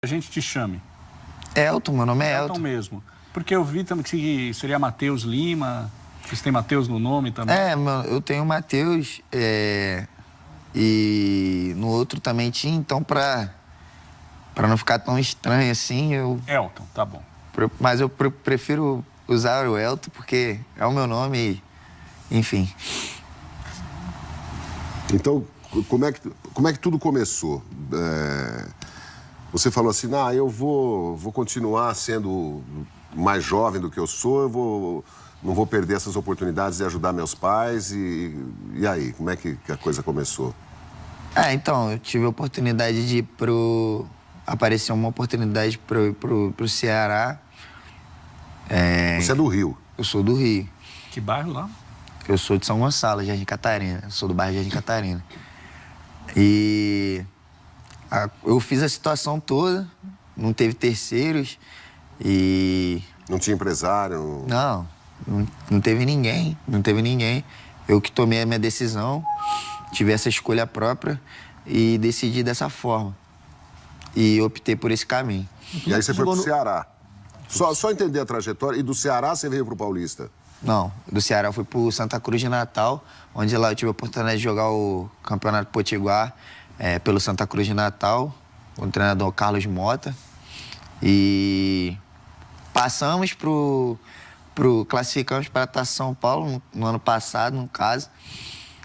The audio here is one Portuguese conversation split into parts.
a gente te chame? Elton, meu nome é Elton. Elton mesmo. Porque eu vi também que seria Matheus Lima. Você tem Matheus no nome também? Eu tenho Matheus e no outro também tinha, então pra não ficar tão estranho assim, Elton, tá bom. Mas eu prefiro usar o Elton porque é o meu nome e, enfim. Então, como é que tudo começou? Você falou assim, eu vou continuar sendo mais jovem do que eu sou, não vou perder essas oportunidades de ajudar meus pais. E aí, como é que a coisa começou? Então, eu tive a oportunidade de ir apareceu uma oportunidade pro Ceará. Você é do Rio? Eu sou do Rio. Que bairro lá? Eu sou de São Gonçalo, Jardim Catarina. Eu sou do bairro Jardim Catarina. E eu fiz a situação toda, não teve terceiros e... Não tinha empresário? Não teve ninguém, Eu que tomei a minha decisão, tive essa escolha própria e decidi dessa forma. E optei por esse caminho. E aí você foi pro Ceará. Só entender a trajetória. E do Ceará você veio pro Paulista? Não, do Ceará eu fui pro Santa Cruz de Natal, onde lá eu tive a oportunidade de jogar o Campeonato Potiguar pelo Santa Cruz de Natal, com o treinador Carlos Mota. E passamos classificamos para a Taça São Paulo no ano passado, no caso.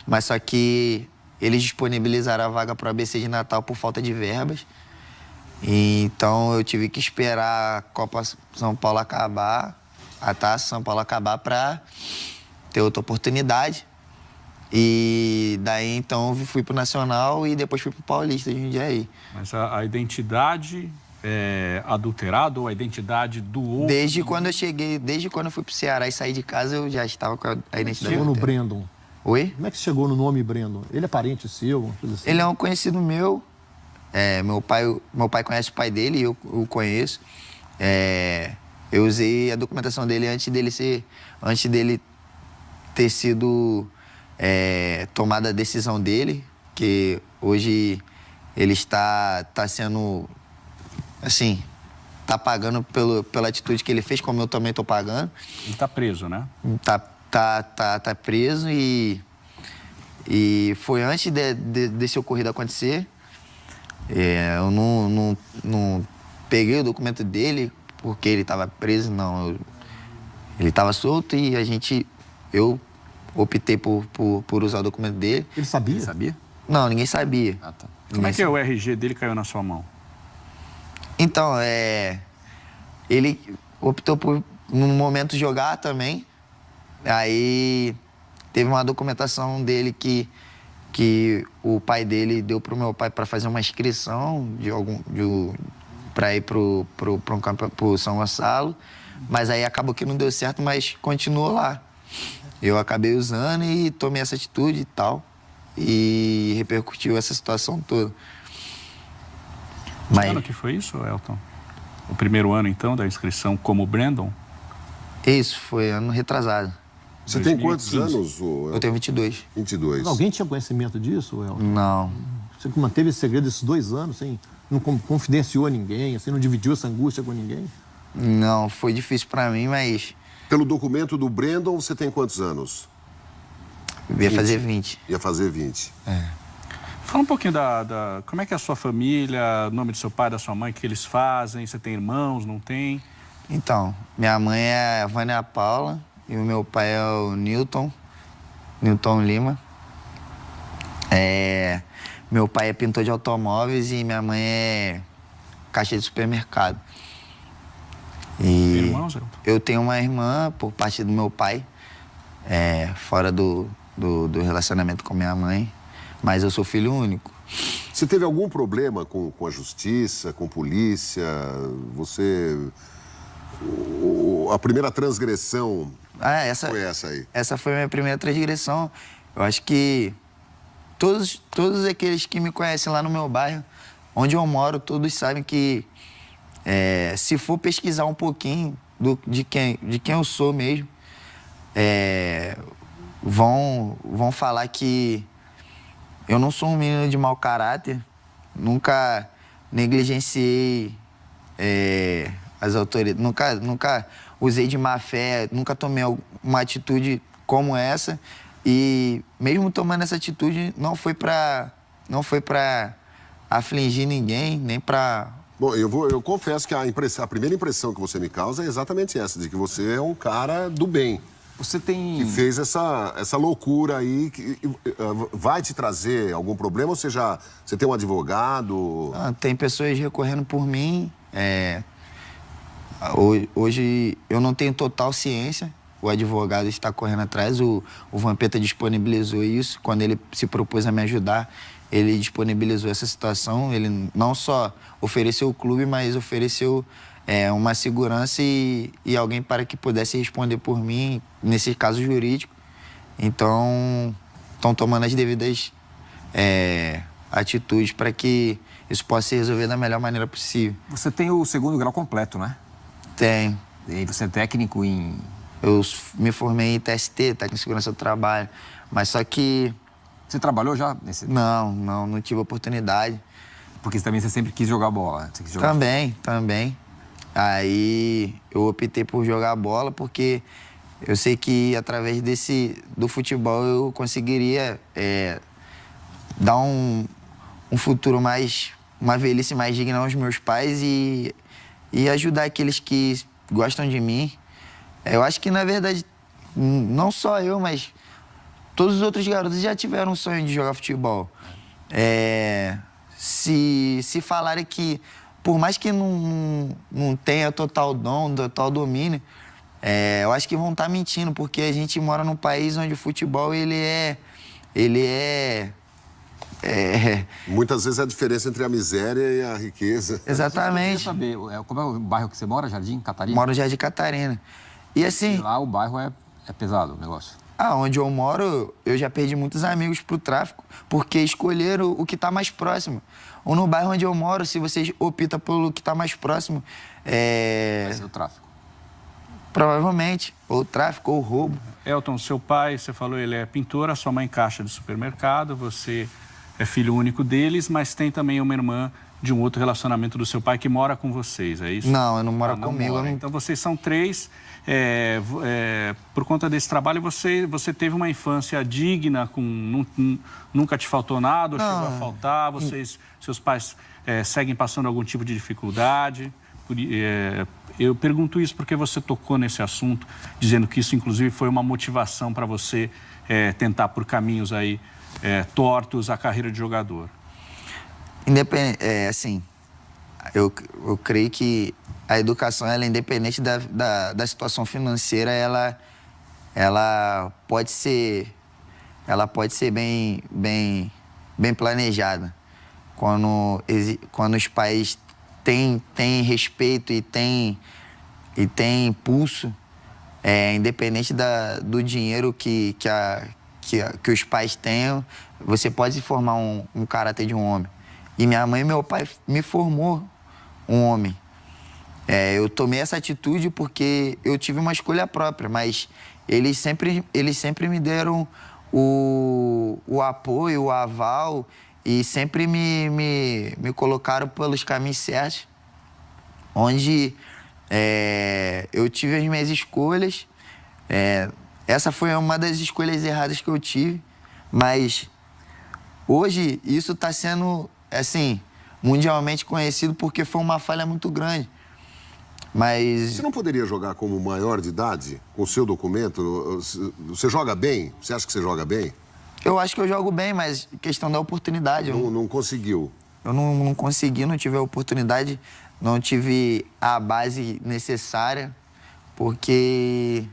Mas só que eles disponibilizaram a vaga para o ABC de Natal por falta de verbas. E, então eu tive que esperar a Copa São Paulo acabar, a Taça São Paulo acabar para ter outra oportunidade. E daí então eu fui pro Nacional e depois fui pro Paulista de Jundiaí. Mas a identidade é adulterada ou a identidade do outro? Desde quando eu fui pro Ceará e saí de casa, eu já estava com a identidade. Chegou no Brandon? Oi? Como é que você chegou no nome Brandon? Ele é parente seu? Uma coisa assim? Ele é um conhecido meu. Meu pai conhece o pai dele e eu o conheço. Eu usei a documentação dele antes dele ter sido tomada a decisão dele, que hoje ele está sendo, assim, tá pagando pela atitude que ele fez, como eu também estou pagando. Ele tá preso, né? Tá preso e foi antes desse ocorrido acontecer. Eu não peguei o documento dele porque ele estava preso, não. Ele estava solto e eu optei por usar o documento dele. Ele sabia? Ele sabia? Não, ninguém sabia. Ah, tá. Como é que o RG dele caiu na sua mão? Então, ele optou por, no momento, jogar também. Aí teve uma documentação dele que o pai dele deu pro meu pai para fazer uma inscrição para ir pro São Gonçalo, mas aí acabou que não deu certo, mas continuou lá. Eu acabei usando e tomei essa atitude e tal, e repercutiu essa situação toda. Que ano que foi isso, Elton? O primeiro ano, então, da inscrição como Brandon? Isso, foi ano retrasado. Você tem quantos anos? Eu tenho 22. 22. Alguém tinha conhecimento disso, Elton? Não. Você manteve esse segredo esses 2 anos, assim, não confidenciou a ninguém, assim, não dividiu essa angústia com ninguém? Não, foi difícil pra mim, mas... Pelo documento do Brandon, você tem quantos anos? Ia fazer 20. Ia fazer 20. Fala um pouquinho como é que é a sua família, o nome do seu pai, da sua mãe, o que eles fazem, você tem irmãos, não tem? Então, minha mãe é a Vânia Paula e o meu pai é o Newton Lima. Meu pai é pintor de automóveis e minha mãe é caixa de supermercado. E irmãos, Elton? eu tenho uma irmã por parte do meu pai, fora do relacionamento com minha mãe, mas eu sou filho único. Você teve algum problema com a justiça, com polícia? A primeira transgressão foi essa aí? Essa foi a minha primeira transgressão. Eu acho que todos aqueles que me conhecem lá no meu bairro, onde eu moro, todos sabem que se for pesquisar um pouquinho de quem eu sou mesmo, vão falar que eu não sou um menino de mau caráter, nunca negligenciei as autoridades. Nunca usei de má fé, nunca tomei uma atitude como essa. E mesmo tomando essa atitude, não foi para afligir ninguém, nem para... Bom, eu confesso que a primeira impressão que você me causa é exatamente essa, de que você é um cara do bem. Você tem... Que fez essa loucura aí, que vai te trazer algum problema ou você tem um advogado? Tem pessoas recorrendo por mim. Hoje eu não tenho total ciência. O advogado está correndo atrás. O Vampeta disponibilizou isso. Quando ele se propôs a me ajudar, ele disponibilizou essa situação. Ele não só ofereceu o clube, mas ofereceu uma segurança e alguém para que pudesse responder por mim, nesse caso jurídico. Então, estão tomando as devidas atitudes para que isso possa se resolver da melhor maneira possível. Você tem o 2º grau completo, né? Tenho. E você é técnico em... Eu me formei em TST, Técnico em Segurança do Trabalho, mas só que... Você trabalhou já nesse... Não tive oportunidade. Porque também você sempre quis jogar bola. Você quis jogar... Também. Aí eu optei por jogar bola porque eu sei que através do futebol eu conseguiria dar um futuro uma velhice mais digna aos meus pais e ajudar aqueles que gostam de mim. Eu acho que, na verdade, não só eu, mas todos os outros garotos já tiveram um sonho de jogar futebol. Se falarem que, por mais que não tenha total dom, total domínio, eu acho que vão estar mentindo, porque a gente mora num país onde o futebol, ele é Muitas vezes é a diferença entre a miséria e a riqueza. Exatamente. Eu queria saber, como é o bairro que você mora, Jardim Catarina? Moro no Jardim Catarina. E assim... E lá o bairro é pesado o negócio. Onde eu moro, eu já perdi muitos amigos pro tráfico, porque escolheram o que está mais próximo. Ou no bairro onde eu moro, se você opta pelo que está mais próximo... Vai ser o tráfico. Provavelmente. Ou tráfico, ou roubo. Elton, seu pai, você falou, ele é pintor, a sua mãe caixa de supermercado, você é filho único deles, mas tem também uma irmã de um outro relacionamento do seu pai que mora com vocês, é isso? Não, eu não moro comigo. Mora. Então, vocês são 3. Por conta desse trabalho, você teve uma infância digna, nunca te faltou nada, ou chegou a faltar? Seus pais seguem passando algum tipo de dificuldade? Eu pergunto isso porque você tocou nesse assunto, dizendo que isso, inclusive, foi uma motivação para você tentar por caminhos aí tortos a carreira de jogador. Assim, eu creio que a educação, ela é independente da situação financeira, ela pode ser bem planejada. Quando os pais têm respeito e têm impulso, independente do dinheiro que os pais tenham, você pode formar um caráter de um homem. E minha mãe e meu pai me formou um homem. Eu tomei essa atitude porque eu tive uma escolha própria, mas eles sempre me deram o apoio, o aval e sempre me colocaram pelos caminhos certos, onde eu tive as minhas escolhas. Essa foi uma das escolhas erradas que eu tive, mas hoje isso está sendo, assim, mundialmente conhecido porque foi uma falha muito grande. Mas... Você não poderia jogar como maior de idade, com o seu documento? Você joga bem? Você acha que você joga bem? Eu acho que eu jogo bem, mas questão da oportunidade. Não conseguiu? Eu não consegui, não tive a oportunidade, não tive a base necessária, porque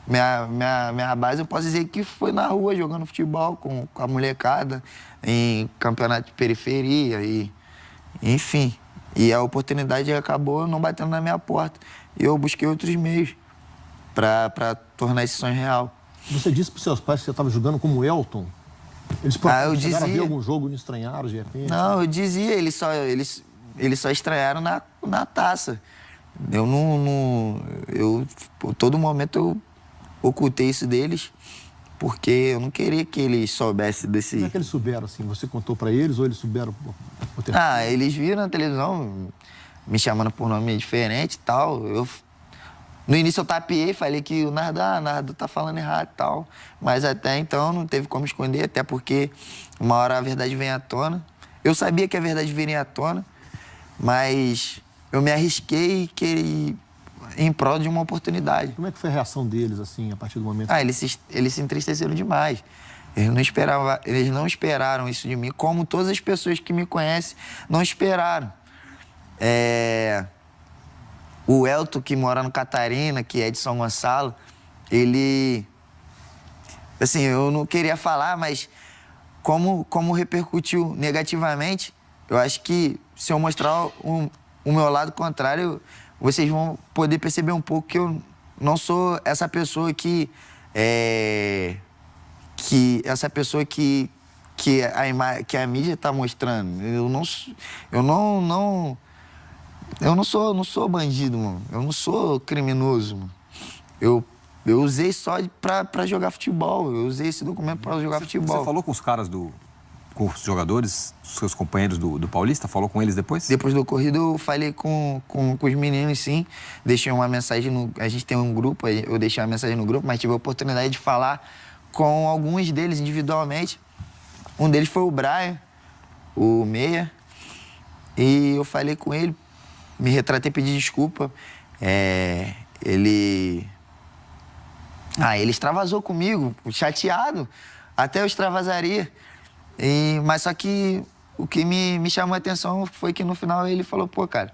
minha base eu posso dizer que foi na rua, jogando futebol com a molecada, em campeonato de periferia, enfim. E a oportunidade acabou não batendo na minha porta. E eu busquei outros meios para tornar esse sonho real. Você disse para os seus pais que você estava jogando como Elton? Eles chegaram a ver algum jogo e não estranharam, de repente? Não, eu dizia, eles só estranharam na taça. Todo momento eu ocultei isso deles, porque eu não queria que eles soubessem desse... Como é que eles souberam, assim? Você contou para eles ou eles souberam? Eles viram na televisão, me chamando por nome diferente e tal. No início eu tapeei, falei que o Nardo tá falando errado e tal. Mas até então não teve como esconder, até porque uma hora a verdade vem à tona. Eu sabia que a verdade viria à tona, mas eu me arrisquei em prol de uma oportunidade. Como é que foi a reação deles, assim, a partir do momento? Eles se entristeceram demais. Eles não esperaram isso de mim, como todas as pessoas que me conhecem não esperaram. O Elton, que mora no Catarina, que é de São Gonçalo, ele... Assim, eu não queria falar, mas como repercutiu negativamente, eu acho que se eu mostrar o meu lado contrário, vocês vão poder perceber um pouco que eu não sou essa pessoa que a mídia está mostrando. Eu não sou bandido, mano. Eu não sou criminoso, mano. Eu usei só pra jogar futebol. Eu usei esse documento pra jogar futebol. Você falou com os caras com os jogadores, seus companheiros do Paulista? Falou com eles depois? Depois do ocorrido, eu falei com os meninos, sim. Deixei uma mensagem a gente tem um grupo, eu deixei uma mensagem no grupo, mas tive a oportunidade de falar com alguns deles individualmente. Um deles foi o Brian, o Meia. E eu falei com ele, me retratei, pedi desculpa. Ele extravasou comigo, chateado. Até eu extravasaria. Mas só que o que me chamou a atenção foi que no final ele falou, pô, cara,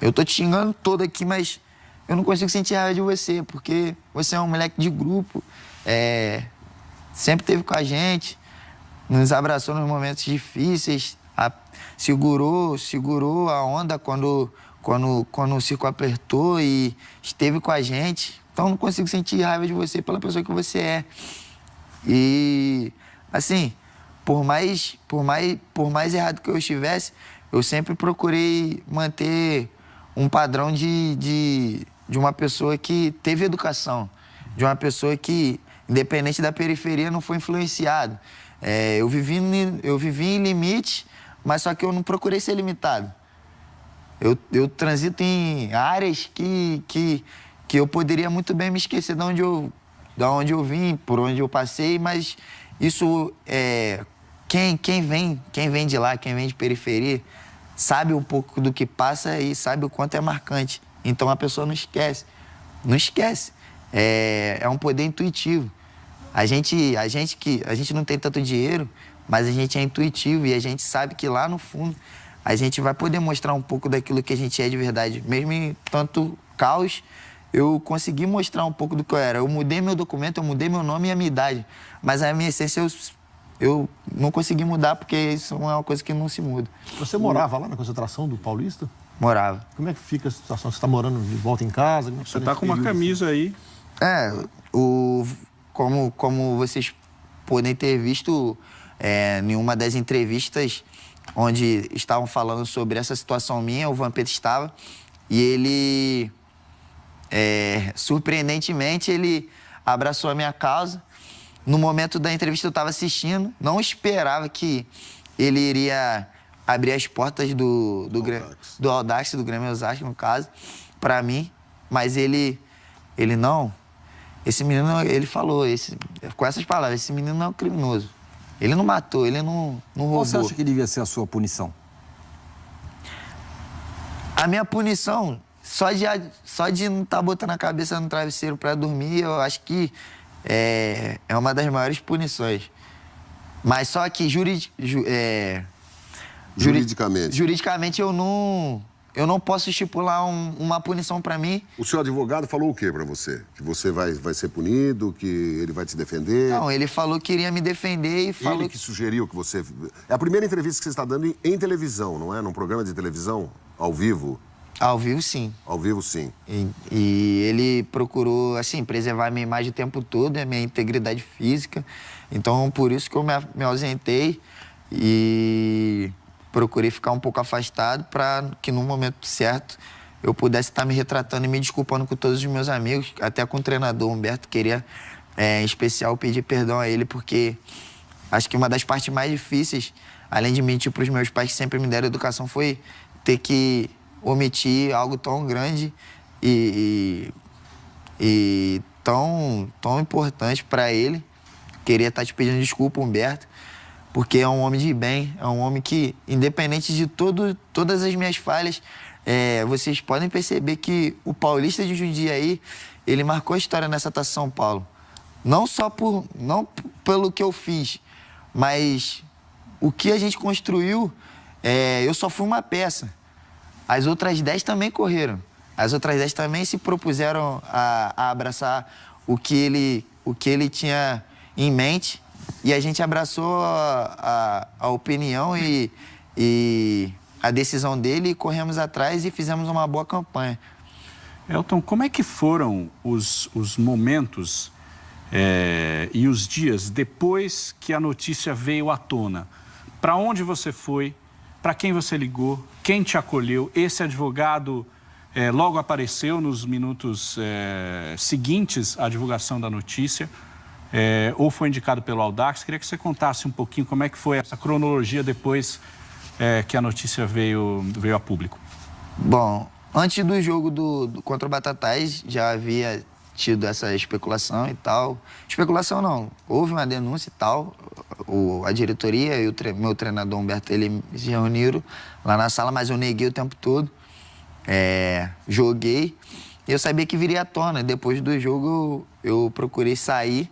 eu tô te xingando todo aqui, mas eu não consigo sentir raiva de você, porque você é um moleque de grupo, sempre esteve com a gente, nos abraçou nos momentos difíceis, segurou a onda quando o circo apertou e esteve com a gente. Então eu não consigo sentir raiva de você pela pessoa que você é. E, assim, por mais errado que eu estivesse, eu sempre procurei manter um padrão de uma pessoa que teve educação, de uma pessoa que, independente da periferia, não foi influenciado. Eu vivi em limite, mas só que eu não procurei ser limitado. Eu transito em áreas que eu poderia muito bem me esquecer de onde eu vim, por onde eu passei, mas isso quem vem de lá, quem vem de periferia, sabe um pouco do que passa e sabe o quanto é marcante. Então a pessoa não esquece. Não esquece. É um poder intuitivo. A gente não tem tanto dinheiro, mas a gente é intuitivo e a gente sabe que lá no fundo a gente vai poder mostrar um pouco daquilo que a gente é de verdade. Mesmo em tanto caos, eu consegui mostrar um pouco do que eu era. Eu mudei meu documento, eu mudei meu nome e a minha idade. Mas a minha essência eu não consegui mudar, porque isso é uma coisa que não se muda. Você morava lá na concentração do Paulista? Morava. Como é que fica a situação? Você está morando de volta em casa? Você está com uma camisa aí. Como vocês podem ter visto em uma das entrevistas onde estavam falando sobre essa situação minha, o Vampeta estava, e ele, surpreendentemente, ele abraçou a minha causa. No momento da entrevista eu estava assistindo, não esperava que ele iria abrir as portas do Audax, do Grêmio Osasco, no caso, para mim, mas ele não. Esse menino, ele falou, com essas palavras, esse menino não é um criminoso. Ele não matou, ele não roubou. Qual você acha que devia ser a sua punição? A minha punição, só de não estar botando a cabeça no travesseiro para dormir, eu acho que é uma das maiores punições. Mas só que juridicamente eu não posso estipular uma punição para mim. O seu advogado falou o quê para você? Que você vai ser punido, que ele vai te defender? Não, ele falou que iria me defender e falou... Ele que sugeriu que você... É a primeira entrevista que você está dando em televisão, não é? Num programa de televisão, ao vivo? Ao vivo, sim. Ao vivo, sim. E ele procurou, assim, preservar a minha imagem o tempo todo, a minha integridade física. Então, por isso que eu me ausentei e procurei ficar um pouco afastado para que, no momento certo, eu pudesse estar me retratando e me desculpando com todos os meus amigos, até com o treinador Humberto. Queria, em especial, pedir perdão a ele, porque acho que uma das partes mais difíceis, além de mentir para os meus pais que sempre me deram educação, foi ter que omitir algo tão grande e tão importante para ele. Queria estar te pedindo desculpa, Humberto, porque é um homem de bem, é um homem que, independente de todas as minhas falhas, vocês podem perceber que o Paulista de Jundiaí, ele marcou a história nessa Taça São Paulo. Não pelo que eu fiz, mas o que a gente construiu, eu só fui uma peça. As outras 10 também correram. As outras 10 também se propuseram a abraçar o que ele tinha em mente, e a gente abraçou a opinião e a decisão dele, e corremos atrás e fizemos uma boa campanha. Elton, como é que foram os momentos e os dias depois que a notícia veio à tona? Para onde você foi? Para quem você ligou? Quem te acolheu? Esse advogado logo apareceu nos minutos seguintes à divulgação da notícia, ou foi indicado pelo Audax? Queria que você contasse um pouquinho como é que foi essa cronologia depois que a notícia veio a público. Bom, antes do jogo contra o Batatais, já havia tido essa especulação e tal. Especulação não, houve uma denúncia e tal. A diretoria e o meu treinador Humberto, ele se reuniram lá na sala, mas eu neguei o tempo todo. Joguei. Eu sabia que viria à tona. Depois do jogo, eu procurei sair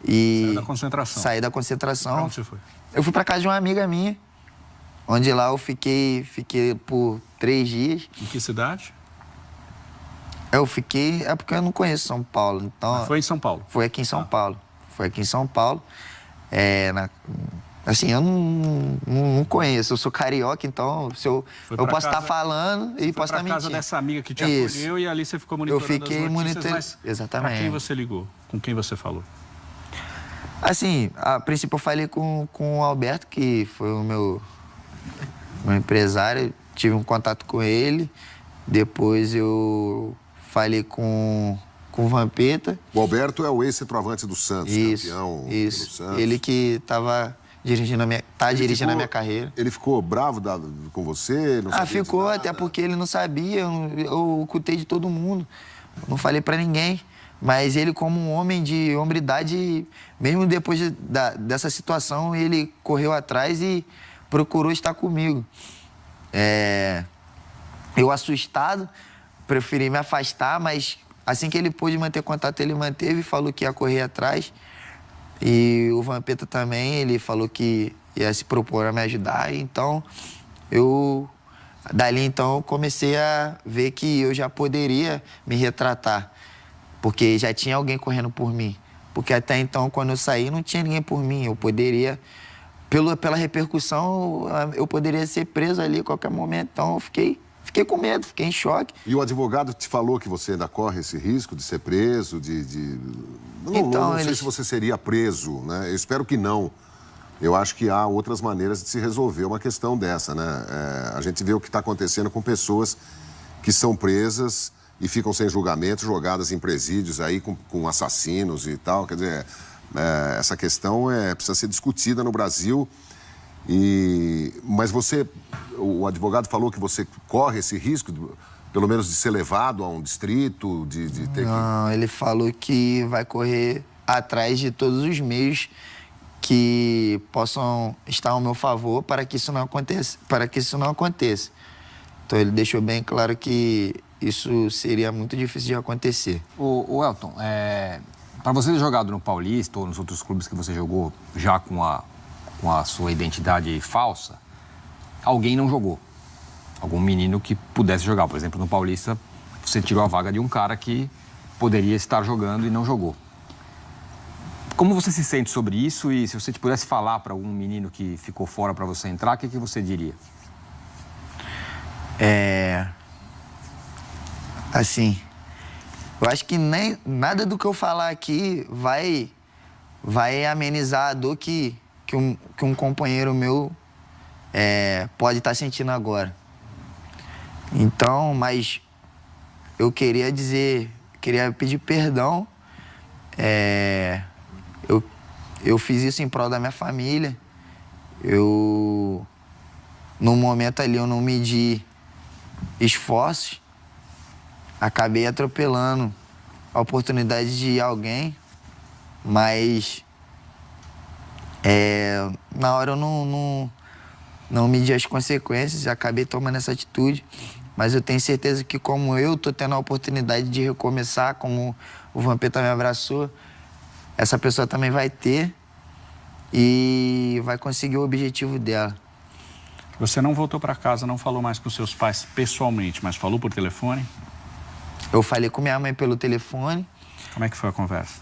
e... Saiu da concentração. Saí da concentração. Pra onde você foi? Eu fui para casa de uma amiga minha, onde lá eu fiquei por 3 dias. Em que cidade? Eu fiquei... É porque eu não conheço São Paulo, então... Mas foi em São Paulo? Foi aqui em São Paulo. Foi aqui em São Paulo. Assim, eu não conheço. Eu sou carioca, então eu posso estar falando e posso estar mentindo. Foi pra casa dessa amiga que te acolheu e ali você ficou monitorando as notícias. Eu fiquei monitorando. Exatamente. Pra quem você ligou? Com quem você falou? Assim, a princípio eu falei com o Alberto, que foi o meu empresário. Tive um contato com ele. Depois eu falei com o Vampeta. O Alberto é o ex-centroavante do Santos, campeão pelo Santos. Ele que estava dirigindo a minha carreira. Ele ficou bravo com você? Não ficou, até porque ele não sabia. Eu ocultei de todo mundo. Não falei para ninguém. Mas ele, como um homem de hombridade, mesmo depois dessa situação, ele correu atrás e procurou estar comigo. Eu, assustado, preferi me afastar, mas assim que ele pôde manter contato, ele manteve e falou que ia correr atrás. E o Vampeta também, ele falou que ia se propor a me ajudar. Então, dali então, eu comecei a ver que eu já poderia me retratar, porque já tinha alguém correndo por mim. Porque até então, quando eu saí, não tinha ninguém por mim. Eu poderia, pela repercussão, eu poderia ser preso ali a qualquer momento. Então, eu fiquei com medo, fiquei em choque. E o advogado te falou que você ainda corre esse risco de ser preso, Não sei se você seria preso, né? Eu espero que não. Eu acho que há outras maneiras de se resolver uma questão dessa, né? A gente vê o que está acontecendo com pessoas que são presas e ficam sem julgamento, jogadas em presídios aí com assassinos e tal. Quer dizer, essa questão precisa ser discutida no Brasil. Mas o advogado falou que você corre esse risco, pelo menos de ser levado a um distrito, de ter Não, ele falou que vai correr atrás de todos os meios que possam estar ao meu favor para que isso não aconteça. Então ele deixou bem claro que isso seria muito difícil de acontecer. O Elton, para você ter jogado no Paulista ou nos outros clubes que você jogou já com a sua identidade falsa, alguém não jogou. Algum menino que pudesse jogar. Por exemplo, no Paulista, você tirou a vaga de um cara que poderia estar jogando e não jogou. Como você se sente sobre isso? E se você pudesse falar para algum menino que ficou fora para você entrar, o que você diria? Assim, eu acho que nem nada do que eu falar aqui vai amenizar a dor que um companheiro meu pode estar sentindo agora. Então, mas eu queria pedir perdão. Eu fiz isso em prol da minha família. No momento ali eu não medi esforços, acabei atropelando a oportunidade de alguém, mas na hora eu não medi as consequências, acabei tomando essa atitude, mas eu tenho certeza que como eu tô tendo a oportunidade de recomeçar, como o Vampeta me abraçou, essa pessoa também vai ter e vai conseguir o objetivo dela. Você não voltou para casa, não falou mais com seus pais pessoalmente, mas falou por telefone? Eu falei com minha mãe pelo telefone. Como é que foi a conversa?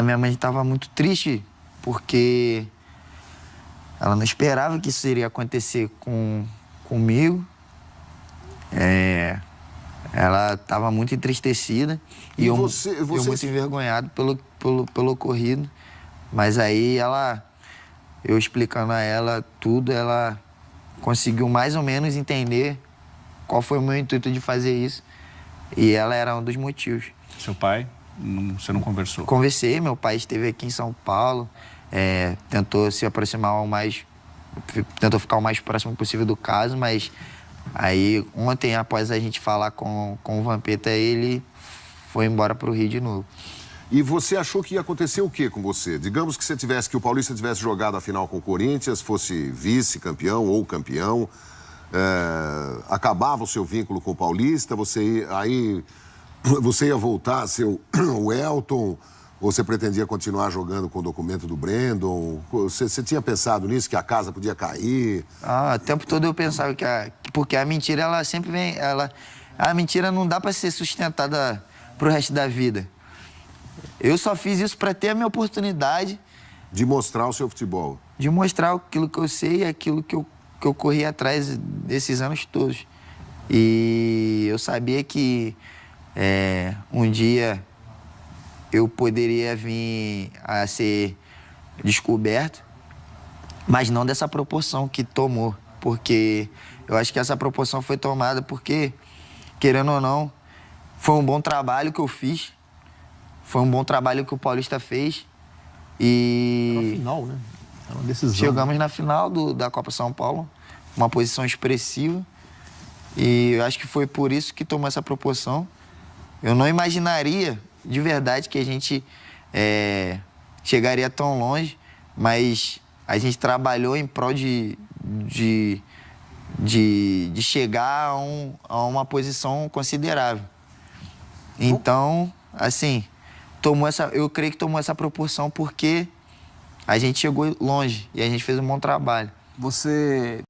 Minha mãe estava muito triste porque ela não esperava que isso iria acontecer comigo. Ela estava muito entristecida e eu muito envergonhado pelo ocorrido. Mas aí eu explicando a ela tudo, ela conseguiu mais ou menos entender qual foi o meu intuito de fazer isso. E ela era um dos motivos. Seu pai, você não conversou? Conversei, meu pai esteve aqui em São Paulo, tentou se aproximar tentou ficar o mais próximo possível do caso, mas aí ontem, após a gente falar com o Vampeta, ele foi embora para o Rio de novo. E você achou que ia acontecer o quê com você? Digamos que o Paulista tivesse jogado a final com o Corinthians, fosse vice-campeão ou campeão, acabava o seu vínculo com o Paulista, você ia voltar a ser o Elton, ou você pretendia continuar jogando com o documento do Brandon? Você tinha pensado nisso, que a casa podia cair? O tempo todo eu pensava porque a mentira, ela sempre vem... A mentira não dá para ser sustentada pro resto da vida. Eu só fiz isso para ter a minha oportunidade... De mostrar o seu futebol. De mostrar aquilo que eu sei e aquilo que eu corri atrás desses anos todos. E eu sabia que um dia eu poderia vir a ser descoberto, mas não dessa proporção que tomou. Porque eu acho que essa proporção foi tomada porque, querendo ou não, foi um bom trabalho que eu fiz. Foi um bom trabalho que o Paulista fez. E... Era a final, né? Era uma decisão. Chegamos na final da Copa São Paulo, uma posição expressiva. E eu acho que foi por isso que tomou essa proporção. Eu não imaginaria, de verdade, que a gente chegaria tão longe, mas a gente trabalhou em prol de chegar a uma posição considerável. Então, assim... eu creio que tomou essa proporção porque a gente chegou longe e a gente fez um bom trabalho. Você